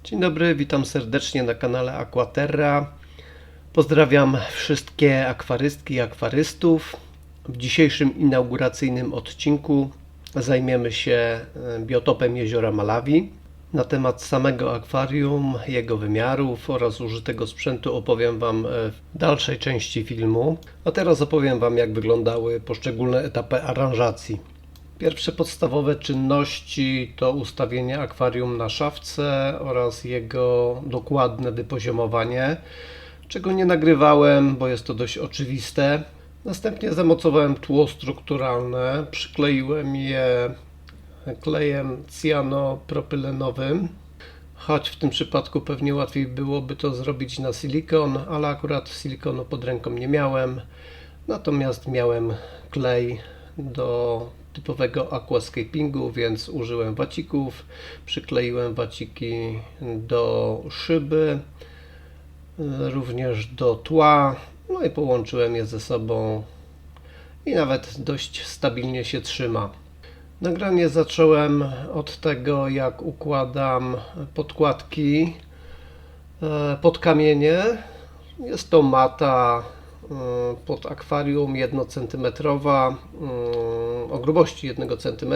Dzień dobry, witam serdecznie na kanale Aquaterra. Pozdrawiam wszystkie akwarystki i akwarystów. W dzisiejszym inauguracyjnym odcinku zajmiemy się biotopem jeziora Malawi. Na temat samego akwarium, jego wymiarów oraz użytego sprzętu opowiem Wam w dalszej części filmu. A teraz opowiem Wam, jak wyglądały poszczególne etapy aranżacji. Pierwsze podstawowe czynności to ustawienie akwarium na szafce oraz jego dokładne wypoziomowanie, czego nie nagrywałem, bo jest to dość oczywiste. Następnie zamocowałem tło strukturalne, przykleiłem je klejem cyjanopropylenowym, choć w tym przypadku pewnie łatwiej byłoby to zrobić na silikon, ale akurat silikonu pod ręką nie miałem, natomiast miałem klej do typowego aquascapingu, więc użyłem wacików, przykleiłem waciki do szyby, również do tła, no i połączyłem je ze sobą i nawet dość stabilnie się trzyma. Nagranie zacząłem od tego, jak układam podkładki pod kamienie. Jest to mata pod akwarium 1 cm, o grubości 1 cm.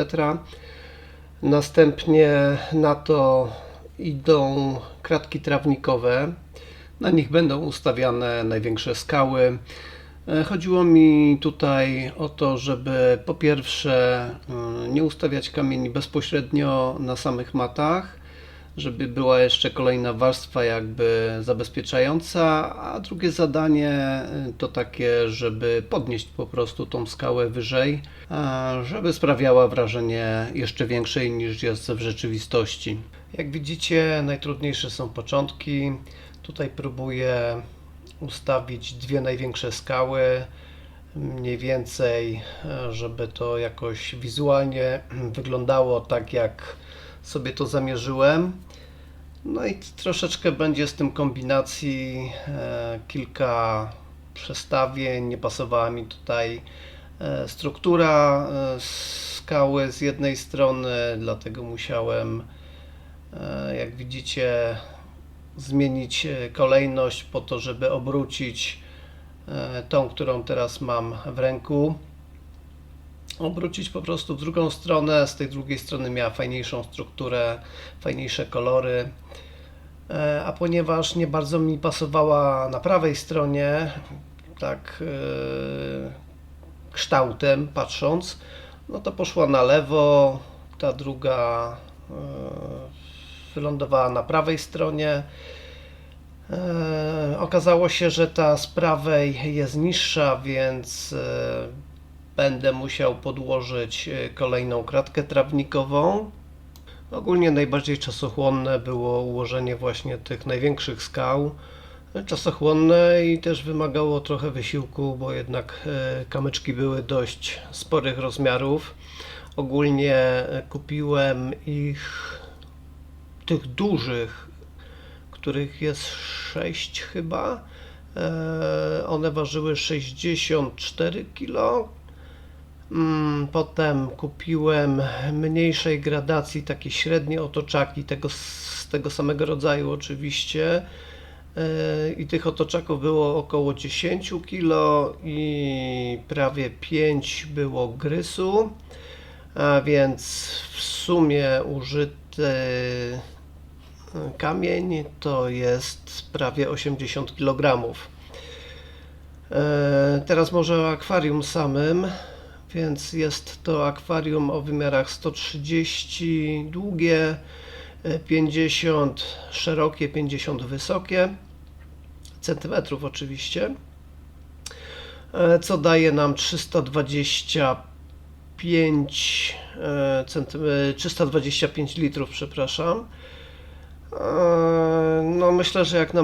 Następnie na to idą kratki trawnikowe. Na nich będą ustawiane największe skały. Chodziło mi tutaj o to, żeby po pierwsze nie ustawiać kamieni bezpośrednio na samych matach, żeby była jeszcze kolejna warstwa jakby zabezpieczająca, a drugie zadanie to takie, żeby podnieść po prostu tą skałę wyżej, żeby sprawiała wrażenie jeszcze większej niż jest w rzeczywistości. Jak widzicie, najtrudniejsze są początki. Tutaj próbuję ustawić dwie największe skały, mniej więcej, żeby to jakoś wizualnie wyglądało tak, jak sobie to zamierzyłem. No i troszeczkę będzie z tym kombinacji, kilka przestawień. Nie pasowała mi tutaj struktura skały z jednej strony, dlatego musiałem, jak widzicie, zmienić kolejność po to, żeby obrócić tą, którą teraz mam w ręku. Obrócić po prostu w drugą stronę. Z tej drugiej strony miała fajniejszą strukturę, fajniejsze kolory. A ponieważ nie bardzo mi pasowała na prawej stronie, tak kształtem patrząc, no to poszła na lewo, ta druga wylądowała na prawej stronie. Okazało się, że ta z prawej jest niższa, więc będę musiał podłożyć kolejną kratkę trawnikową. Ogólnie najbardziej czasochłonne było ułożenie właśnie tych największych skał. Czasochłonne i też wymagało trochę wysiłku, bo jednak kamyczki były dość sporych rozmiarów. Ogólnie kupiłem tych dużych, których jest 6 chyba. One ważyły 64 kg. Potem kupiłem mniejszej gradacji takie średnie otoczaki, z tego samego rodzaju oczywiście, i tych otoczaków było około 10 kg i prawie 5 było grysu, a więc w sumie użyty kamień to jest prawie 80 kg. Teraz może o akwarium samym. Więc jest to akwarium o wymiarach 130 długie, 50 szerokie, 50 wysokie, centymetrów oczywiście, co daje nam 325 litrów, przepraszam. No myślę, że jak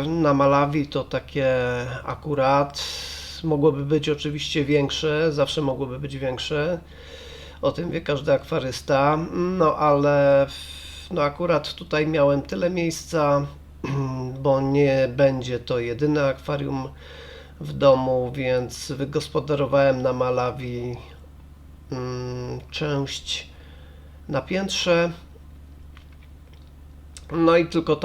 na Malawi to takie akurat. Mogłoby być oczywiście większe, zawsze mogłoby być większe, o tym wie każdy akwarysta, no ale akurat tutaj miałem tyle miejsca, bo nie będzie to jedyne akwarium w domu, więc wygospodarowałem na Malawi część na piętrze. No i tylko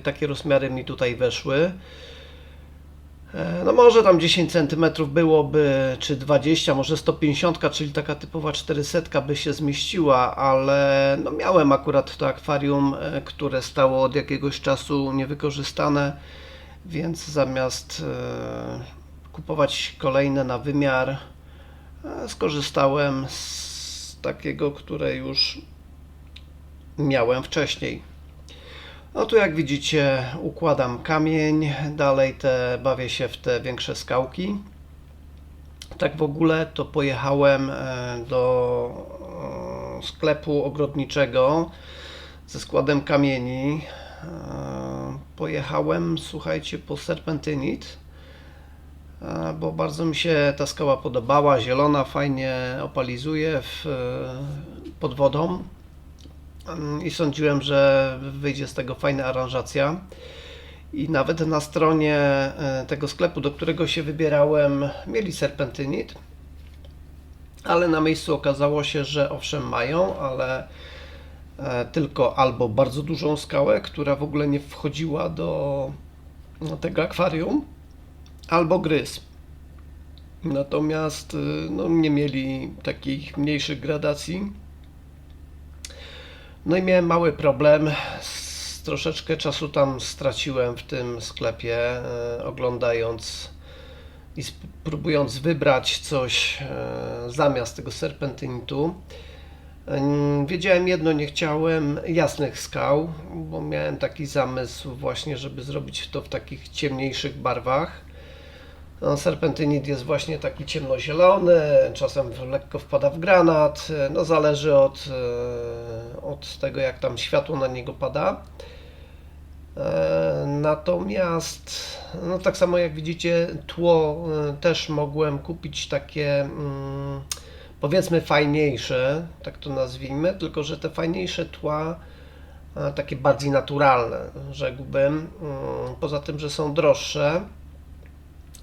takie rozmiary mi tutaj weszły. No może tam 10 cm byłoby, czy 20, może 150, czyli taka typowa 400 by się zmieściła, ale no miałem akurat to akwarium, które stało od jakiegoś czasu niewykorzystane, więc zamiast kupować kolejne na wymiar, skorzystałem z takiego, które już miałem wcześniej. No tu jak widzicie układam kamień, dalej bawię się w te większe skałki. Tak w ogóle to pojechałem do sklepu ogrodniczego ze składem kamieni. Pojechałem, słuchajcie, po serpentynit, bo bardzo mi się ta skała podobała, zielona, fajnie opalizuje pod wodą. I sądziłem, że wyjdzie z tego fajna aranżacja. I nawet na stronie tego sklepu, do którego się wybierałem, mieli serpentynit, ale na miejscu okazało się, że owszem mają, ale tylko albo bardzo dużą skałę, która w ogóle nie wchodziła do tego akwarium, albo gryz. Natomiast no, nie mieli takich mniejszych gradacji. No i miałem mały problem. Troszeczkę czasu tam straciłem w tym sklepie, oglądając i próbując wybrać coś zamiast tego serpentynitu. Wiedziałem jedno, nie chciałem jasnych skał, bo miałem taki zamysł właśnie, żeby zrobić to w takich ciemniejszych barwach. No, serpentynit jest właśnie taki ciemnozielony, czasem lekko wpada w granat, no zależy od tego, jak tam światło na niego pada. Natomiast no tak samo jak widzicie, tło też mogłem kupić takie powiedzmy fajniejsze, tak to nazwijmy, tylko że te fajniejsze tła takie bardziej naturalne, rzekłbym, poza tym, że są droższe,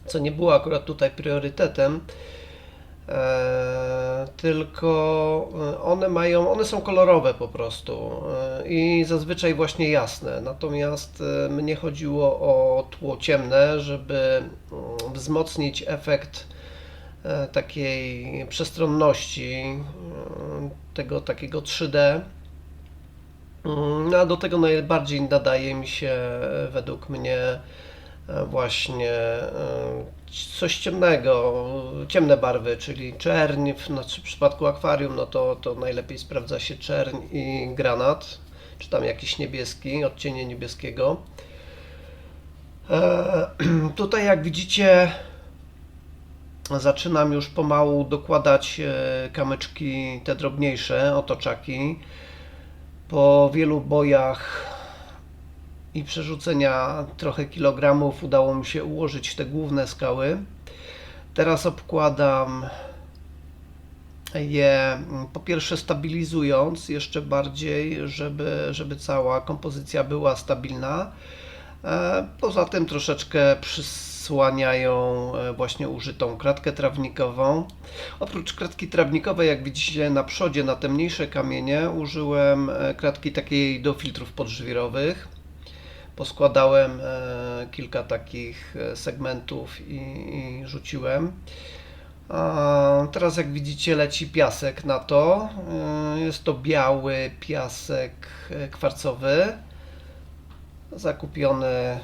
co nie było akurat tutaj priorytetem, tylko one są kolorowe po prostu i zazwyczaj właśnie jasne, natomiast mnie chodziło o tło ciemne, żeby wzmocnić efekt takiej przestronności, tego takiego 3D. No a do tego najbardziej nadaje mi się według mnie właśnie coś ciemnego, ciemne barwy, czyli czerń, w przypadku akwarium no to najlepiej sprawdza się czerń i granat, czy tam jakiś niebieski, odcienie niebieskiego. Tutaj jak widzicie zaczynam już pomału dokładać kamyczki te drobniejsze, otoczaki. Po wielu bojach i przerzucenia trochę kilogramów udało mi się ułożyć te główne skały. Teraz obkładam je po pierwsze stabilizując jeszcze bardziej, żeby cała kompozycja była stabilna. Poza tym troszeczkę przysłaniają właśnie użytą kratkę trawnikową. Oprócz kratki trawnikowej, jak widzicie na przodzie, na te mniejsze kamienie użyłem kratki takiej do filtrów podżwirowych. Poskładałem kilka takich segmentów i rzuciłem. Teraz jak widzicie leci piasek na to. Jest to biały piasek kwarcowy, zakupiony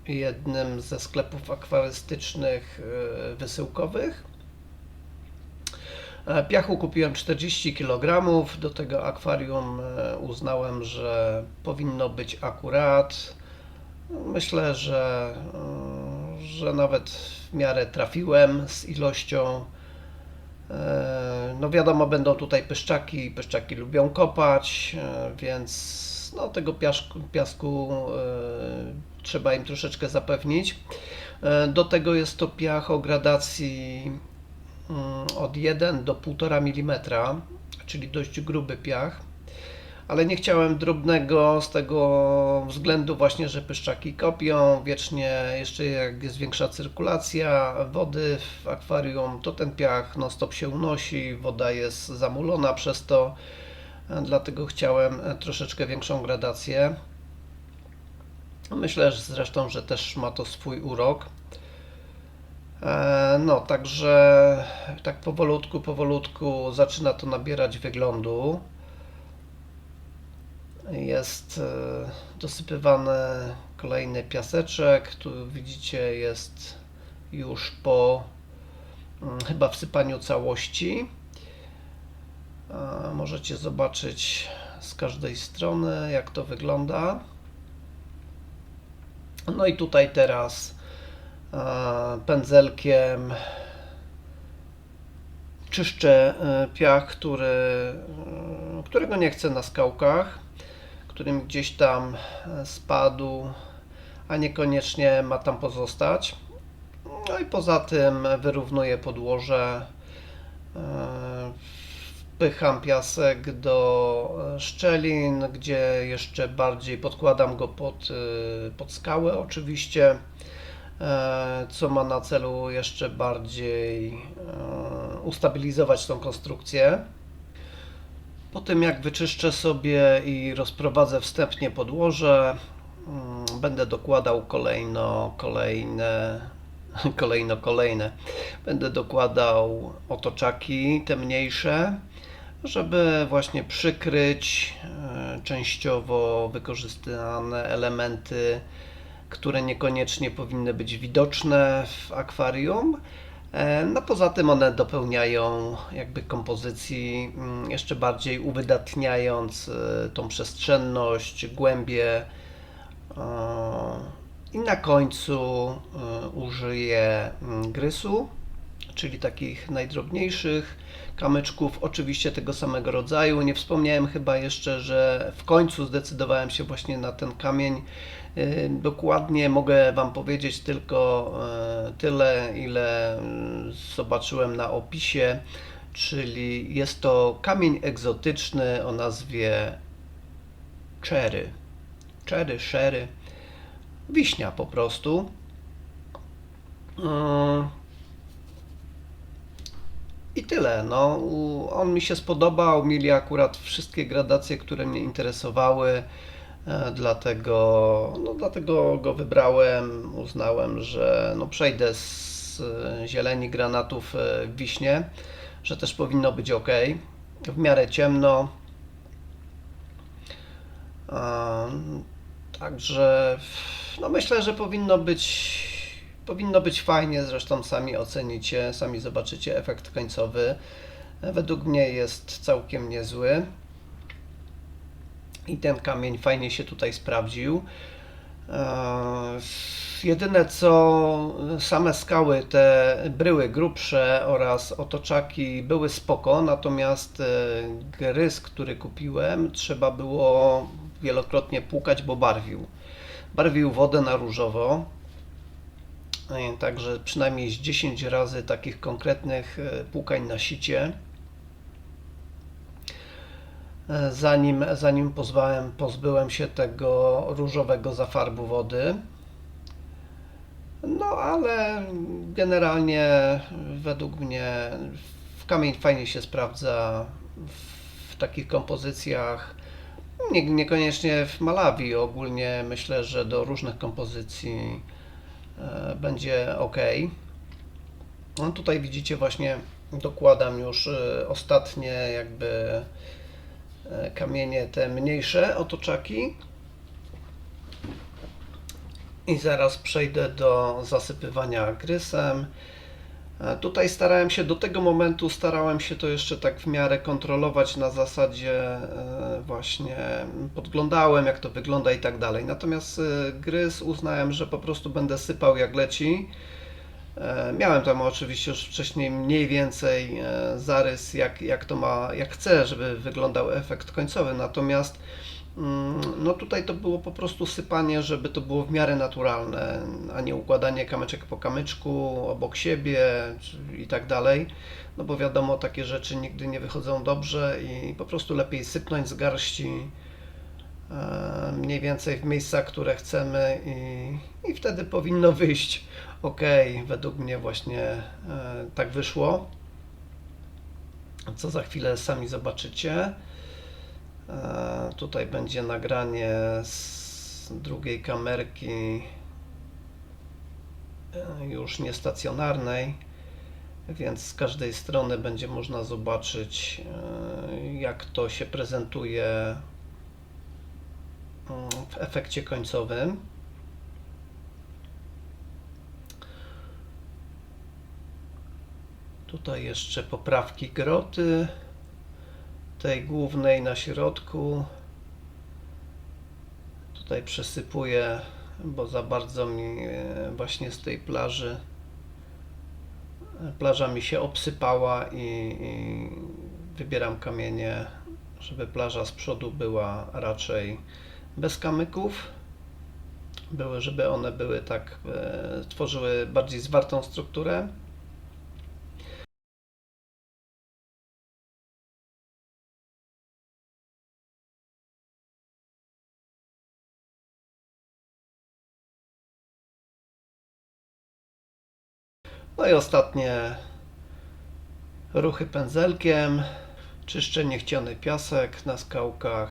w jednym ze sklepów akwarystycznych wysyłkowych. Piachu kupiłem 40 kg, do tego akwarium uznałem, że powinno być akurat. Myślę, że nawet w miarę trafiłem z ilością. No wiadomo, będą tutaj pyszczaki lubią kopać, więc no, tego piasku trzeba im troszeczkę zapewnić. Do tego jest to piach o gradacji od 1 do 1,5 mm, czyli dość gruby piach, ale nie chciałem drobnego z tego względu właśnie, że pyszczaki kopią wiecznie, jeszcze jak jest większa cyrkulacja wody w akwarium, to ten piach non stop się unosi, woda jest zamulona przez to, dlatego chciałem troszeczkę większą gradację. Myślę że zresztą, że też ma to swój urok. No, także tak powolutku zaczyna to nabierać wyglądu. Jest dosypywany kolejny piaseczek. Tu widzicie, jest już po chyba wsypaniu całości. Możecie zobaczyć z każdej strony, jak to wygląda. No i tutaj teraz pędzelkiem czyszczę piach, którego nie chcę na skałkach, którym gdzieś tam spadł, a niekoniecznie ma tam pozostać. No i poza tym wyrównuję podłoże, wpycham piasek do szczelin, gdzie jeszcze bardziej podkładam go pod skałę oczywiście, co ma na celu jeszcze bardziej ustabilizować tą konstrukcję. Po tym jak wyczyszczę sobie i rozprowadzę wstępnie podłoże, będę dokładał kolejne. Będę dokładał otoczaki, te mniejsze, żeby właśnie przykryć częściowo wykorzystane elementy, które niekoniecznie powinny być widoczne w akwarium. No poza tym one dopełniają jakby kompozycji, jeszcze bardziej uwydatniając tą przestrzenność, głębię. I na końcu użyję grysu, czyli takich najdrobniejszych kamyczków, oczywiście tego samego rodzaju. Nie wspomniałem chyba jeszcze, że w końcu zdecydowałem się właśnie na ten kamień. Dokładnie mogę Wam powiedzieć tylko tyle, ile zobaczyłem na opisie, czyli jest to kamień egzotyczny o nazwie sherry, wiśnia po prostu. I tyle. No, on mi się spodobał, mieli akurat wszystkie gradacje, które mnie interesowały, dlatego go wybrałem. Uznałem, że no, przejdę z zieleni granatów w wiśnie, że też powinno być ok. W miarę ciemno. Także no myślę, że powinno być fajnie, zresztą sami ocenicie, sami zobaczycie efekt końcowy. Według mnie jest całkiem niezły i ten kamień fajnie się tutaj sprawdził. Jedyne co, same skały, te bryły grubsze oraz otoczaki były spoko, natomiast gryz, który kupiłem, trzeba było wielokrotnie płukać, bo barwił wodę na różowo. Także przynajmniej z 10 razy takich konkretnych płukań na sicie, zanim pozbyłem się tego różowego zafarbu wody. No ale generalnie według mnie kamień fajnie się sprawdza w takich kompozycjach. Niekoniecznie w Malawi, ogólnie myślę, że do różnych kompozycji będzie ok. No tutaj widzicie, właśnie dokładam już ostatnie jakby kamienie, te mniejsze otoczaki i zaraz przejdę do zasypywania grysem. Tutaj do tego momentu starałem się to jeszcze tak w miarę kontrolować, na zasadzie właśnie podglądałem jak to wygląda i tak dalej. Natomiast grys uznałem, że po prostu będę sypał jak leci. Miałem tam oczywiście już wcześniej mniej więcej zarys jak chcę, żeby wyglądał efekt końcowy. Natomiast no tutaj to było po prostu sypanie, żeby to było w miarę naturalne, a nie układanie kamyczek po kamyczku obok siebie i tak dalej. No bo wiadomo, takie rzeczy nigdy nie wychodzą dobrze i po prostu lepiej sypnąć z garści mniej więcej w miejscach, które chcemy i wtedy powinno wyjść ok. Według mnie właśnie tak wyszło, co za chwilę sami zobaczycie. Tutaj będzie nagranie z drugiej kamerki, już niestacjonarnej, więc z każdej strony będzie można zobaczyć, jak to się prezentuje w efekcie końcowym. Tutaj jeszcze poprawki groty, tej głównej na środku. Tutaj przesypuję, bo za bardzo mi właśnie z tej plaża mi się obsypała i wybieram kamienie, żeby plaża z przodu była raczej bez kamyków. Żeby one były tak, tworzyły bardziej zwartą strukturę. No i ostatnie ruchy pędzelkiem, czyszczę niechciany piasek na skałkach.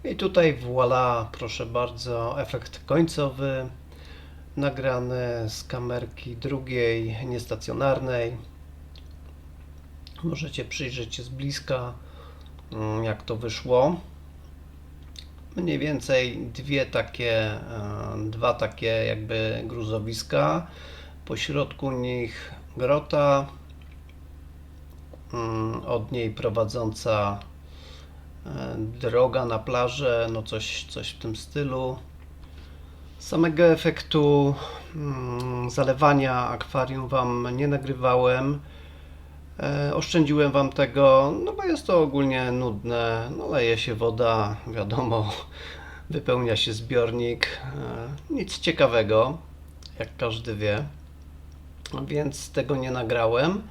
I tutaj voilà, proszę bardzo, efekt końcowy, nagrany z kamerki drugiej, niestacjonarnej. Możecie przyjrzeć się z bliska, jak to wyszło. Mniej więcej dwa takie jakby gruzowiska, po środku nich grota, od niej prowadząca droga na plażę, no coś w tym stylu. Samego efektu zalewania akwarium Wam nie nagrywałem. Oszczędziłem Wam tego, no bo jest to ogólnie nudne. No, leje się woda, wiadomo, wypełnia się zbiornik. Nic ciekawego, jak każdy wie, więc tego nie nagrałem.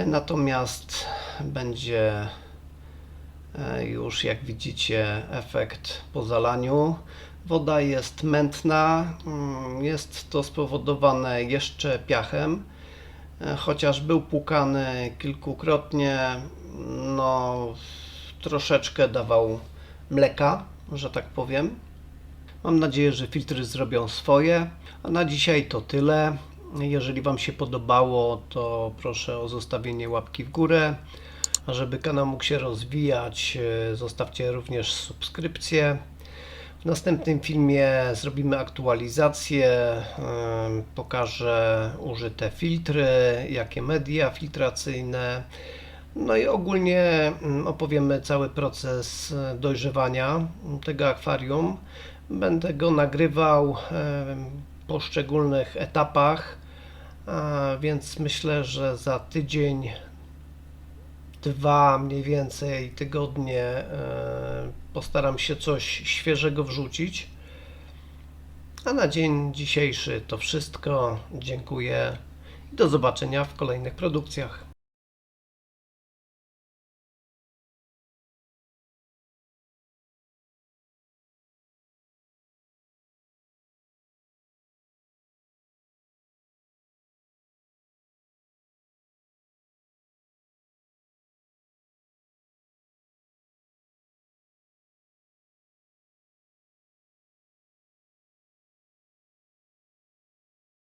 Natomiast będzie już, jak widzicie, efekt po zalaniu. Woda jest mętna, jest to spowodowane jeszcze piachem, chociaż był płukany kilkukrotnie, no troszeczkę dawał mleka, że tak powiem. Mam nadzieję, że filtry zrobią swoje, a na dzisiaj to tyle. Jeżeli Wam się podobało, to proszę o zostawienie łapki w górę. A żeby kanał mógł się rozwijać, zostawcie również subskrypcję. W następnym filmie zrobimy aktualizację, pokażę użyte filtry, jakie media filtracyjne. No i ogólnie opowiemy cały proces dojrzewania tego akwarium. Będę go nagrywał w poszczególnych etapach, więc myślę, że za tydzień, dwa mniej więcej tygodnie postaram się coś świeżego wrzucić. A na dzień dzisiejszy to wszystko. Dziękuję i do zobaczenia w kolejnych produkcjach.